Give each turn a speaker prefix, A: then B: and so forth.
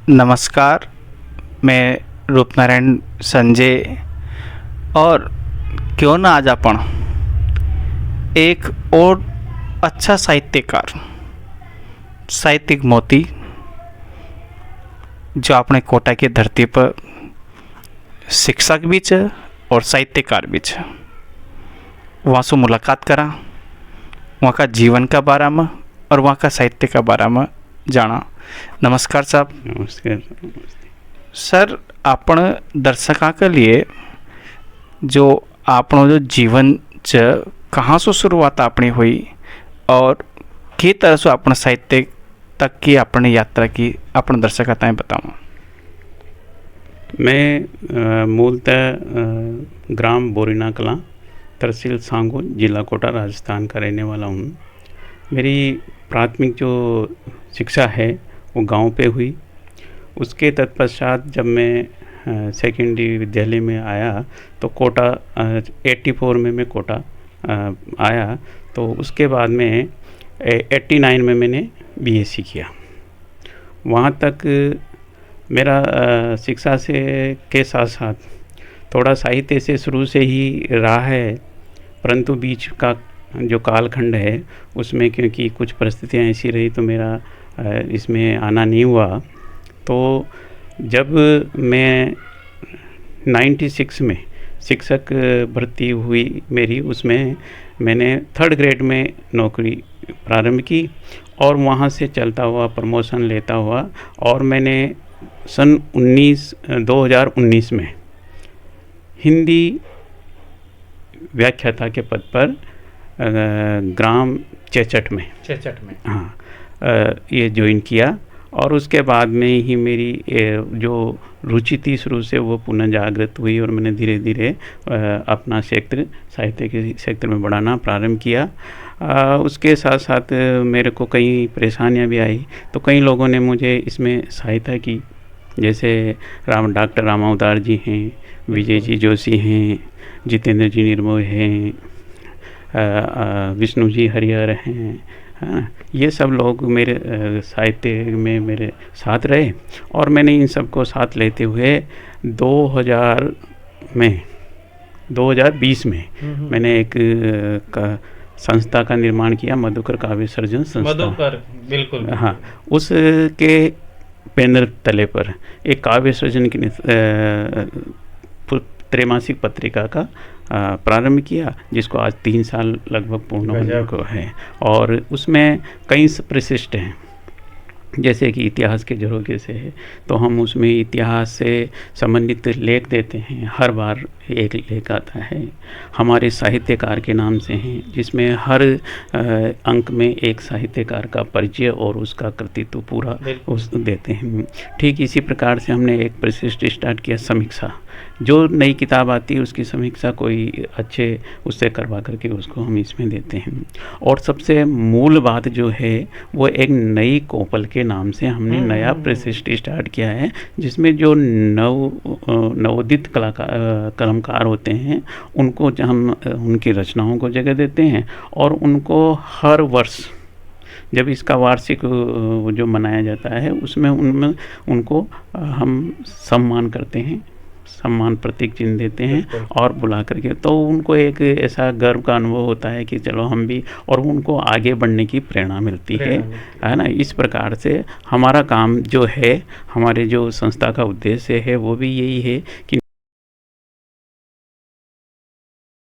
A: नमस्कार, मैं रूपनारायण संजय और क्यों ना आज अपन एक और अच्छा साहित्यकार साहित्यिक मोती जो अपने कोटा की धरती पर शिक्षक भी है और साहित्यकार भी है, वहाँ से मुलाकात करा, वहाँ का जीवन का बारे में और वहाँ का साहित्य का बारे में जाना। नमस्कार साहब।
B: नमस्कार।
A: सर, आपण दर्शकों के लिए जो आपनो जो जीवन च कहाँ से शुरुआत अपनी हुई और किस तरह से अपन साहित्य तक की अपनी यात्रा की अपन दर्शकों ताएं बताऊँ।
B: मैं मूलतः ग्राम बोरीना कलां, तहसील सांगो, जिला कोटा, राजस्थान का रहने वाला हूँ। मेरी प्राथमिक जो शिक्षा है वो गांव पे हुई। उसके तत्पश्चात जब मैं सेकेंडरी विद्यालय में आया तो कोटा 84 में मैं कोटा आया। तो उसके बाद में 89 में मैंने बीएससी किया। वहाँ तक मेरा शिक्षा से के साथ साथ थोड़ा साहित्य से शुरू से ही रहा है, परंतु बीच का जो कालखंड है उसमें क्योंकि कुछ परिस्थितियाँ ऐसी रही तो मेरा इसमें आना नहीं हुआ। तो जब मैं 96 में शिक्षक भर्ती हुई मेरी, उसमें मैंने 3rd ग्रेड में नौकरी प्रारंभ की और वहाँ से चलता हुआ प्रमोशन लेता हुआ और मैंने सन 2019 में हिंदी व्याख्याता के पद पर ग्राम चेचट में ये ज्वाइन किया। और उसके बाद में ही मेरी जो रुचि थी शुरू से वो पुनः जागृत हुई और मैंने धीरे धीरे अपना क्षेत्र साहित्य के क्षेत्र में बढ़ाना प्रारंभ किया। उसके साथ साथ मेरे को कई परेशानियां भी आई, तो कई लोगों ने मुझे इसमें सहायता की, जैसे डॉक्टर रामावतार जी हैं, विजय जी जोशी हैं, जितेंद्र जी निर्मोह हैं, विष्णु जी हरिहर हैं, ये सब लोग मेरे साहित्य में मेरे साथ रहे। और मैंने इन सब को साथ लेते हुए 2020 में मैंने एक संस्था का निर्माण किया, मधुकर काव्य सर्जन संस्था।
A: मधुकर, बिल्कुल।
B: हाँ, उसके बैनर तले पर एक काव्य सर्जन की त्रैमासिक पत्रिका का प्रारंभ किया, जिसको आज 3 साल लगभग पूर्ण होने को है। और उसमें कई प्रशिष्ट हैं, जैसे कि इतिहास के झरोखे से है तो हम उसमें इतिहास से संबंधित लेख देते हैं। हर बार एक लेख आता है हमारे साहित्यकार के नाम से हैं, जिसमें हर अंक में एक साहित्यकार का परिचय और उसका कृतित्व पूरा उस देते हैं। ठीक इसी प्रकार से हमने एक प्रशिष्ट स्टार्ट किया, समीक्षा। जो नई किताब आती है उसकी समीक्षा कोई अच्छे उससे करवा करके उसको हम इसमें देते हैं। और सबसे मूल बात जो है वो एक नई कोपल के नाम से हमने नया प्रशिष्ट स्टार्ट किया है, जिसमें जो नवोदित कलमकार होते हैं उनको हम उनकी रचनाओं को जगह देते हैं और उनको हर वर्ष जब इसका वार्षिक जो मनाया जाता है उसमें उनमें उनको हम सम्मान करते हैं, सम्मान प्रतीक चिन्ह देते हैं और बुला करके, तो उनको एक ऐसा गर्व का अनुभव होता है कि चलो हम भी, और उनको आगे बढ़ने की प्रेरणा मिलती है ना। इस प्रकार से हमारा काम जो है, हमारे जो संस्था का उद्देश्य है वो भी यही है कि